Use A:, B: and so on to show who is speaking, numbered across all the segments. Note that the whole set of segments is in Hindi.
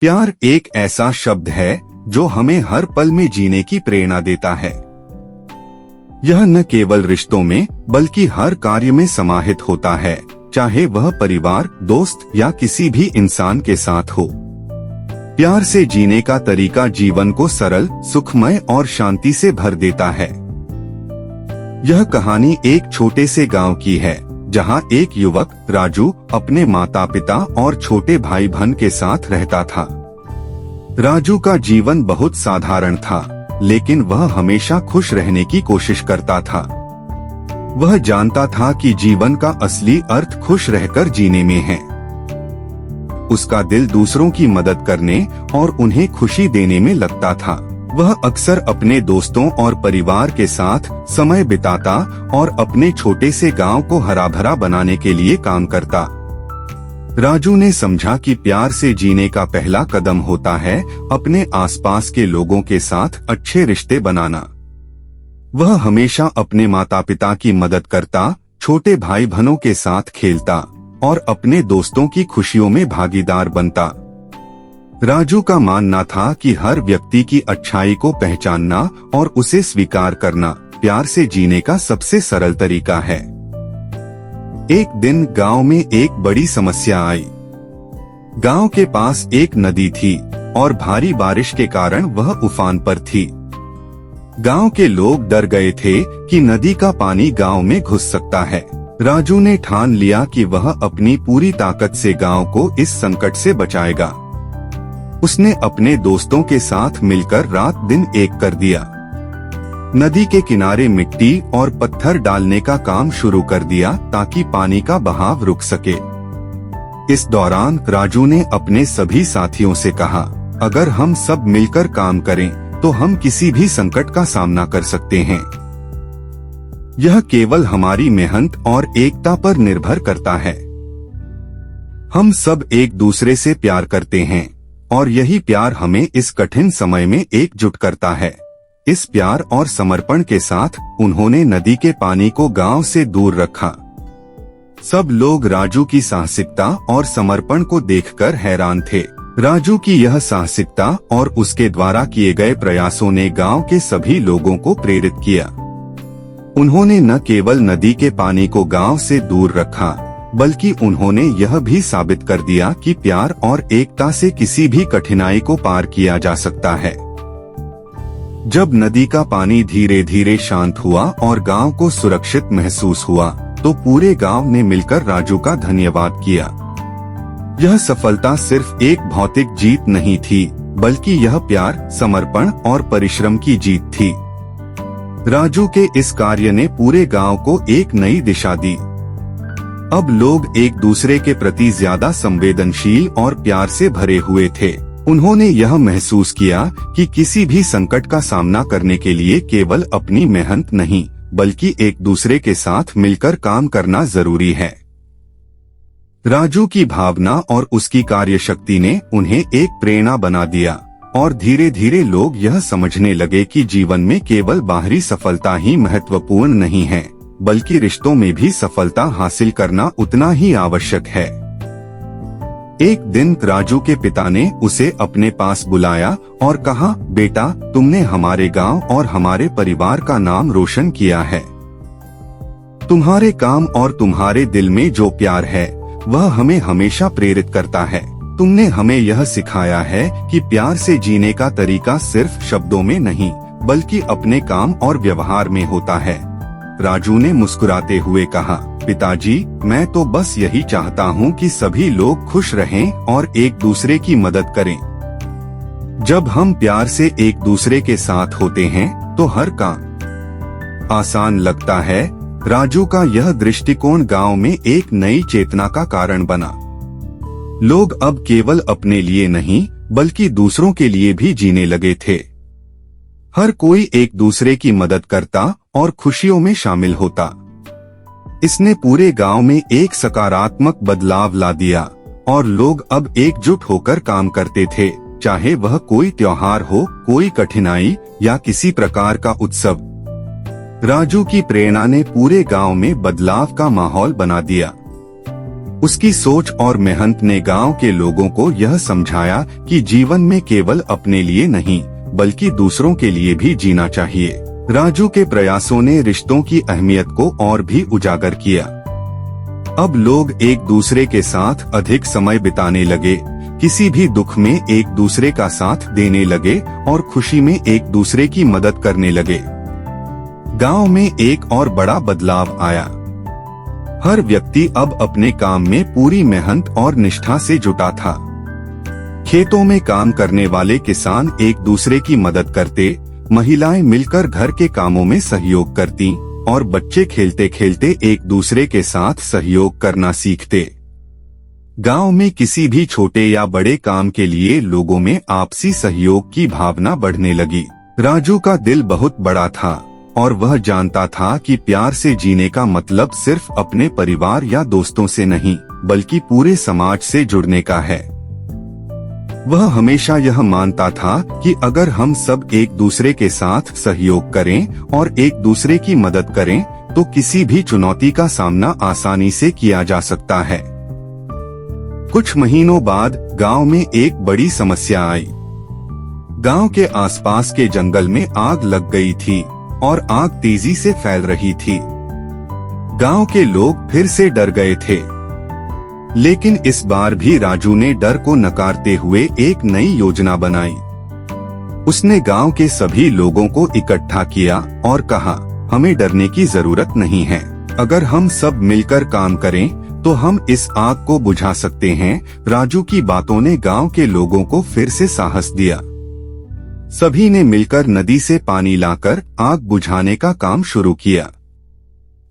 A: प्यार एक ऐसा शब्द है जो हमें हर पल में जीने की प्रेरणा देता है। यह न केवल रिश्तों में बल्कि हर कार्य में समाहित होता है, चाहे वह परिवार, दोस्त या किसी भी इंसान के साथ हो। प्यार से जीने का तरीका जीवन को सरल, सुखमय और शांति से भर देता है। यह कहानी एक छोटे से गांव की है, जहां एक युवक राजू अपने माता पिता और छोटे भाई बहन के साथ रहता था। राजू का जीवन बहुत साधारण था, लेकिन वह हमेशा खुश रहने की कोशिश करता था। वह जानता था कि जीवन का असली अर्थ खुश रहकर जीने में है। उसका दिल दूसरों की मदद करने और उन्हें खुशी देने में लगता था। वह अक्सर अपने दोस्तों और परिवार के साथ समय बिताता और अपने छोटे से गांव को हरा भरा बनाने के लिए काम करता। राजू ने समझा कि प्यार से जीने का पहला कदम होता है अपने आसपास के लोगों के साथ अच्छे रिश्ते बनाना। वह हमेशा अपने माता पिता की मदद करता, छोटे भाई बहनों के साथ खेलता और अपने दोस्तों की खुशियों में भागीदार बनता। राजू का मानना था कि हर व्यक्ति की अच्छाई को पहचानना और उसे स्वीकार करना प्यार से जीने का सबसे सरल तरीका है। एक दिन गांव में एक बड़ी समस्या आई। गांव के पास एक नदी थी और भारी बारिश के कारण वह उफान पर थी। गांव के लोग डर गए थे कि नदी का पानी गांव में घुस सकता है। राजू ने ठान लिया कि वह अपनी पूरी ताकत से गांव को इस संकट से बचाएगा। उसने अपने दोस्तों के साथ मिलकर रात दिन एक कर दिया। नदी के किनारे मिट्टी और पत्थर डालने का काम शुरू कर दिया ताकि पानी का बहाव रुक सके। इस दौरान राजू ने अपने सभी साथियों से कहा, अगर हम सब मिलकर काम करें तो हम किसी भी संकट का सामना कर सकते हैं। यह केवल हमारी मेहनत और एकता पर निर्भर करता है। हम सब एक दूसरे से प्यार करते हैं और यही प्यार हमें इस कठिन समय में एकजुट करता है। इस प्यार और समर्पण के साथ उन्होंने नदी के पानी को गांव से दूर रखा। सब लोग राजू की साहसिकता और समर्पण को देखकर हैरान थे। राजू की यह साहसिकता और उसके द्वारा किए गए प्रयासों ने गांव के सभी लोगों को प्रेरित किया। उन्होंने न केवल नदी के पानी को गांव से दूर रखा, बल्कि उन्होंने यह भी साबित कर दिया कि प्यार और एकता से किसी भी कठिनाई को पार किया जा सकता है। जब नदी का पानी धीरे धीरे शांत हुआ और गांव को सुरक्षित महसूस हुआ, तो पूरे गांव ने मिलकर राजू का धन्यवाद किया। यह सफलता सिर्फ एक भौतिक जीत नहीं थी, बल्कि यह प्यार, समर्पण और परिश्रम की जीत थी। राजू के इस कार्य ने पूरे गांव को एक नई दिशा दी। अब लोग एक दूसरे के प्रति ज्यादा संवेदनशील और प्यार से भरे हुए थे। उन्होंने यह महसूस किया कि किसी भी संकट का सामना करने के लिए केवल अपनी मेहनत नहीं, बल्कि एक दूसरे के साथ मिलकर काम करना जरूरी है। राजू की भावना और उसकी कार्यशक्ति ने उन्हें एक प्रेरणा बना दिया और धीरे धीरे लोग यह समझने लगे कि जीवन में केवल बाहरी सफलता ही महत्वपूर्ण नहीं है, बल्कि रिश्तों में भी सफलता हासिल करना उतना ही आवश्यक है। एक दिन राजू के पिता ने उसे अपने पास बुलाया और कहा, बेटा, तुमने हमारे गांव और हमारे परिवार का नाम रोशन किया है। तुम्हारे काम और तुम्हारे दिल में जो प्यार है, वह हमें हमेशा प्रेरित करता है। तुमने हमें यह सिखाया है कि प्यार से जीने का तरीका सिर्फ शब्दों में नहीं, बल्कि अपने काम और व्यवहार में होता है। राजू ने मुस्कुराते हुए कहा, पिताजी, मैं तो बस यही चाहता हूँ कि सभी लोग खुश रहें और एक दूसरे की मदद करें। जब हम प्यार से एक दूसरे के साथ होते हैं, तो हर काम आसान लगता है। राजू का यह दृष्टिकोण गांव में एक नई चेतना का कारण बना। लोग अब केवल अपने लिए नहीं, बल्कि दूसरों के लिए भी जीने लगे थे। हर कोई एक दूसरे की मदद करता और खुशियों में शामिल होता। इसने पूरे गांव में एक सकारात्मक बदलाव ला दिया और लोग अब एकजुट होकर काम करते थे, चाहे वह कोई त्योहार हो, कोई कठिनाई या किसी प्रकार का उत्सव। राजू की प्रेरणा ने पूरे गांव में बदलाव का माहौल बना दिया। उसकी सोच और मेहनत ने गांव के लोगों को यह समझाया कि जीवन में केवल अपने लिए नहीं बल्कि दूसरों के लिए भी जीना चाहिए। राजू के प्रयासों ने रिश्तों की अहमियत को और भी उजागर किया। अब लोग एक दूसरे के साथ अधिक समय बिताने लगे, किसी भी दुख में एक दूसरे का साथ देने लगे और खुशी में एक दूसरे की मदद करने लगे। गांव में एक और बड़ा बदलाव आया। हर व्यक्ति अब अपने काम में पूरी मेहनत और निष्ठा से जुटा था। खेतों में काम करने वाले किसान एक दूसरे की मदद करते, महिलाएं मिलकर घर के कामों में सहयोग करती और बच्चे खेलते खेलते एक दूसरे के साथ सहयोग करना सीखते। गांव में किसी भी छोटे या बड़े काम के लिए लोगों में आपसी सहयोग की भावना बढ़ने लगी। राजू का दिल बहुत बड़ा था और वह जानता था कि प्यार से जीने का मतलब सिर्फ अपने परिवार या दोस्तों से नहीं बल्कि पूरे समाज से जुड़ने का है। वह हमेशा यह मानता था कि अगर हम सब एक दूसरे के साथ सहयोग करें और एक दूसरे की मदद करें तो किसी भी चुनौती का सामना आसानी से किया जा सकता है। कुछ महीनों बाद गांव में एक बड़ी समस्या आई। गांव के आसपास के जंगल में आग लग गई थी और आग तेजी से फैल रही थी। गांव के लोग फिर से डर गए थे, लेकिन इस बार भी राजू ने डर को नकारते हुए एक नई योजना बनाई। उसने गांव के सभी लोगों को इकट्ठा किया और कहा, हमें डरने की जरूरत नहीं है। अगर हम सब मिलकर काम करें तो हम इस आग को बुझा सकते हैं। राजू की बातों ने गांव के लोगों को फिर से साहस दिया। सभी ने मिलकर नदी से पानी लाकर आग बुझाने का काम शुरू किया।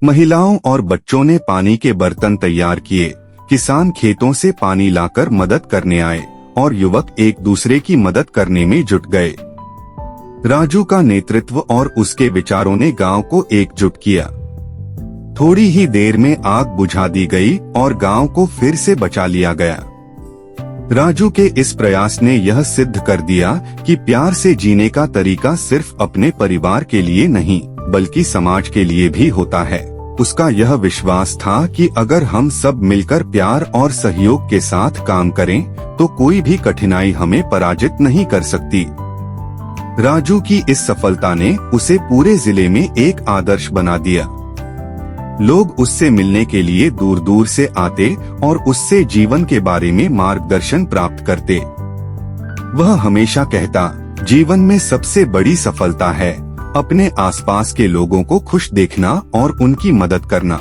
A: महिलाओं और बच्चों ने पानी के बर्तन तैयार किए, किसान खेतों से पानी लाकर मदद करने आए और युवक एक दूसरे की मदद करने में जुट गए। राजू का नेतृत्व और उसके विचारों ने गांव को एकजुट किया। थोड़ी ही देर में आग बुझा दी गई और गांव को फिर से बचा लिया गया। राजू के इस प्रयास ने यह सिद्ध कर दिया कि प्यार से जीने का तरीका सिर्फ अपने परिवार के लिए नहीं बल्कि समाज के लिए भी होता है। उसका यह विश्वास था कि अगर हम सब मिलकर प्यार और सहयोग के साथ काम करें तो कोई भी कठिनाई हमें पराजित नहीं कर सकती। राजू की इस सफलता ने उसे पूरे जिले में एक आदर्श बना दिया। लोग उससे मिलने के लिए दूर दूर से आते और उससे जीवन के बारे में मार्गदर्शन प्राप्त करते। वह हमेशा कहता, जीवन में सबसे बड़ी सफलता है अपने आसपास के लोगों को खुश देखना और उनकी मदद करना।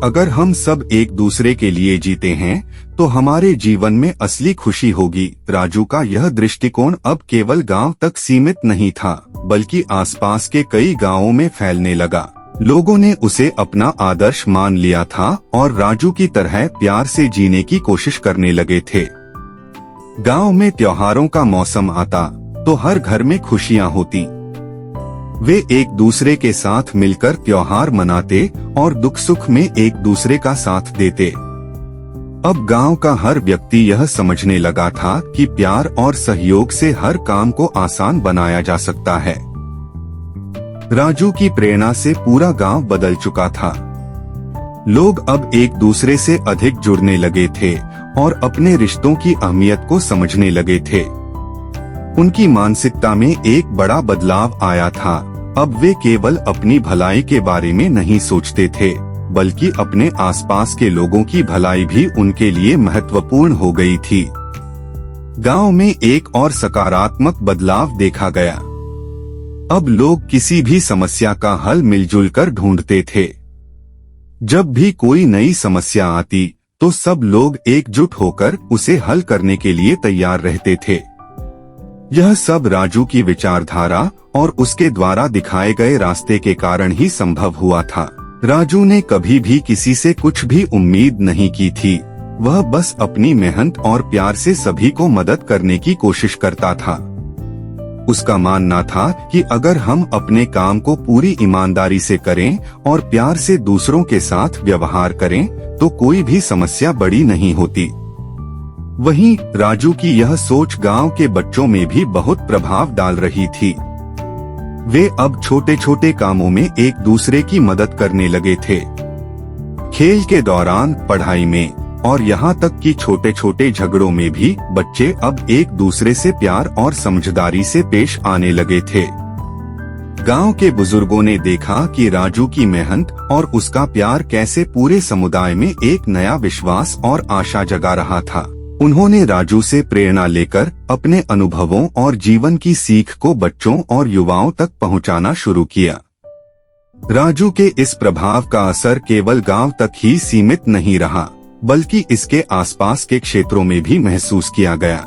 A: अगर हम सब एक दूसरे के लिए जीते हैं तो हमारे जीवन में असली खुशी होगी। राजू का यह दृष्टिकोण अब केवल गांव तक सीमित नहीं था बल्कि आसपास के कई गांवों में फैलने लगा। लोगों ने उसे अपना आदर्श मान लिया था और राजू की तरह प्यार से जीने की कोशिश करने लगे थे। गांव में त्योहारों का मौसम आता तो हर घर में खुशियां होती। वे एक दूसरे के साथ मिलकर त्योहार मनाते और दुख सुख में एक दूसरे का साथ देते। अब गांव का हर व्यक्ति यह समझने लगा था कि प्यार और सहयोग से हर काम को आसान बनाया जा सकता है। राजू की प्रेरणा से पूरा गांव बदल चुका था। लोग अब एक दूसरे से अधिक जुड़ने लगे थे और अपने रिश्तों की अहमियत को समझने लगे थे। उनकी मानसिकता में एक बड़ा बदलाव आया था। अब वे केवल अपनी भलाई के बारे में नहीं सोचते थे बल्कि अपने आसपास के लोगों की भलाई भी उनके लिए महत्वपूर्ण हो गई थी। गांव में एक और सकारात्मक बदलाव देखा गया। अब लोग किसी भी समस्या का हल मिलजुल कर ढूंढते थे। जब भी कोई नई समस्या आती तो सब लोग एकजुट होकर उसे हल करने के लिए तैयार रहते थे। यह सब राजू की विचारधारा और उसके द्वारा दिखाए गए रास्ते के कारण ही संभव हुआ था। राजू ने कभी भी किसी से कुछ भी उम्मीद नहीं की थी। वह बस अपनी मेहनत और प्यार से सभी को मदद करने की कोशिश करता था। उसका मानना था कि अगर हम अपने काम को पूरी ईमानदारी से करें और प्यार से दूसरों के साथ व्यवहार करें तो कोई भी समस्या बड़ी नहीं होती। वहीं राजू की यह सोच गांव के बच्चों में भी बहुत प्रभाव डाल रही थी। वे अब छोटे छोटे कामों में एक दूसरे की मदद करने लगे थे। खेल के दौरान, पढ़ाई में और यहाँ तक कि छोटे छोटे झगड़ों में भी बच्चे अब एक दूसरे से प्यार और समझदारी से पेश आने लगे थे। गांव के बुजुर्गों ने देखा कि राजू की मेहनत और उसका प्यार कैसे पूरे समुदाय में एक नया विश्वास और आशा जगा रहा था। उन्होंने राजू से प्रेरणा लेकर अपने अनुभवों और जीवन की सीख को बच्चों और युवाओं तक पहुंचाना शुरू किया। राजू के इस प्रभाव का असर केवल गांव तक ही सीमित नहीं रहा, बल्कि इसके आसपास के क्षेत्रों में भी महसूस किया गया।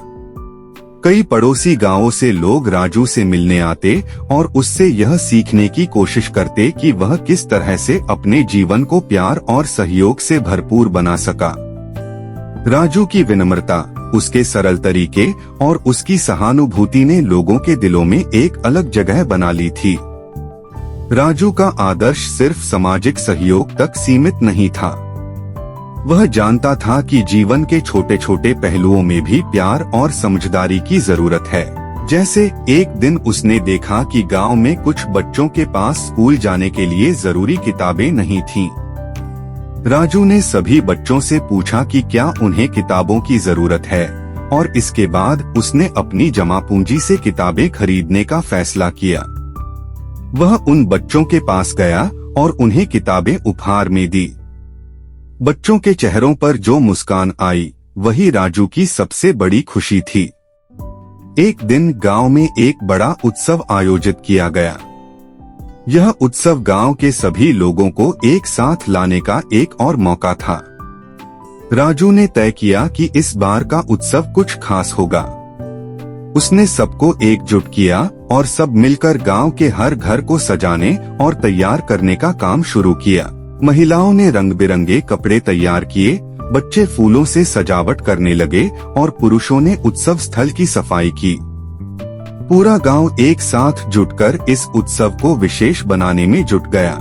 A: कई पड़ोसी गांवों से लोग राजू से मिलने आते और उससे यह सीखने की कोशिश करते कि वह किस तरह से अपने जीवन को प्यार और सहयोग से भरपूर बना सका। राजू की विनम्रता, उसके सरल तरीके और उसकी सहानुभूति ने लोगों के दिलों में एक अलग जगह बना ली थी। राजू का आदर्श सिर्फ सामाजिक सहयोग तक सीमित नहीं था। वह जानता था कि जीवन के छोटे छोटे पहलुओं में भी प्यार और समझदारी की जरूरत है। जैसे एक दिन उसने देखा कि गांव में कुछ बच्चों के पास स्कूल जाने के लिए जरूरी किताबें नहीं थीं। राजू ने सभी बच्चों से पूछा कि क्या उन्हें किताबों की जरूरत है, और इसके बाद उसने अपनी जमा पूंजी से किताबें खरीदने का फैसला किया। वह उन बच्चों के पास गया और उन्हें किताबें उपहार में दी। बच्चों के चेहरों पर जो मुस्कान आई, वही राजू की सबसे बड़ी खुशी थी। एक दिन गांव में एक बड़ा उत्सव आयोजित किया गया। यह उत्सव गांव के सभी लोगों को एक साथ लाने का एक और मौका था। राजू ने तय किया कि इस बार का उत्सव कुछ खास होगा। उसने सबको एकजुट किया और सब मिलकर गांव के हर घर को सजाने और तैयार करने का काम शुरू किया। महिलाओं ने रंग बिरंगे कपड़े तैयार किए, बच्चे फूलों से सजावट करने लगे और पुरुषों ने उत्सव स्थल की सफाई की। पूरा गांव एक साथ जुटकर इस उत्सव को विशेष बनाने में जुट गया।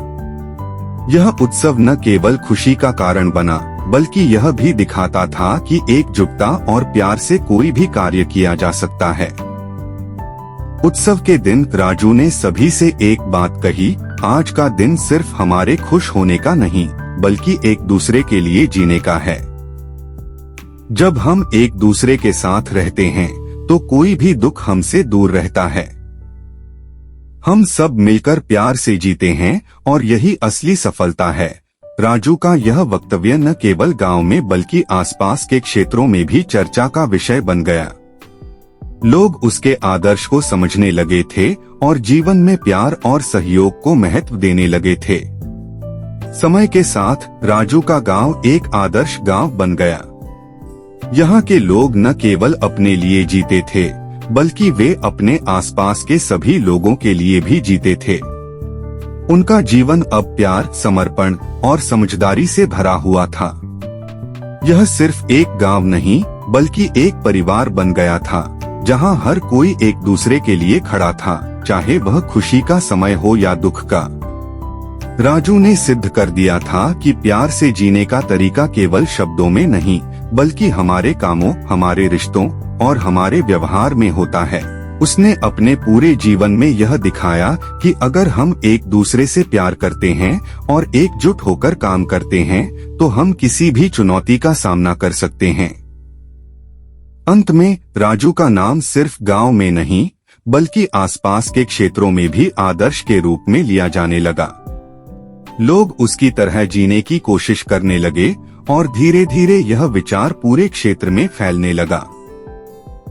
A: यह उत्सव न केवल खुशी का कारण बना, बल्कि यह भी दिखाता था कि एकजुटता और प्यार से कोई भी कार्य किया जा सकता है। उत्सव के दिन राजू ने सभी से एक बात कही, आज का दिन सिर्फ हमारे खुश होने का नहीं, बल्कि एक दूसरे के लिए जीने का है। जब हम एक दूसरे के साथ रहते हैं, तो कोई भी दुख हमसे दूर रहता है। हम सब मिलकर प्यार से जीते हैं और यही असली सफलता है। राजू का यह वक्तव्य न केवल गांव में बल्कि आसपास के क्षेत्रों में भी चर्चा का विषय बन गया। लोग उसके आदर्श को समझने लगे थे और जीवन में प्यार और सहयोग को महत्व देने लगे थे। समय के साथ राजू का गांव एक आदर्श गांव बन गया। यहाँ के लोग न केवल अपने लिए जीते थे, बल्कि वे अपने आसपास के सभी लोगों के लिए भी जीते थे। उनका जीवन अब प्यार, समर्पण और समझदारी से भरा हुआ था। यह सिर्फ एक गांव नहीं, बल्कि एक परिवार बन गया था, जहां हर कोई एक दूसरे के लिए खड़ा था, चाहे वह खुशी का समय हो या दुख का। राजू ने सिद्ध कर दिया था कि प्यार से जीने का तरीका केवल शब्दों में नहीं, बल्कि हमारे कामों, हमारे रिश्तों और हमारे व्यवहार में होता है। उसने अपने पूरे जीवन में यह दिखाया कि अगर हम एक दूसरे से प्यार करते हैं और एकजुट होकर काम करते हैं, तो हम किसी भी चुनौती का सामना कर सकते हैं। अंत में राजू का नाम सिर्फ गांव में नहीं, बल्कि आसपास के क्षेत्रों में भी आदर्श के रूप में लिया जाने लगा। लोग उसकी तरह जीने की कोशिश करने लगे और धीरे धीरे यह विचार पूरे क्षेत्र में फैलने लगा।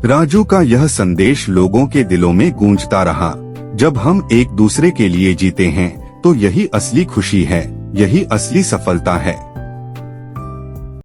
A: राजू का यह संदेश लोगों के दिलों में गूंजता रहा, जब हम एक दूसरे के लिए जीते हैं, तो यही असली खुशी है, यही असली सफलता है।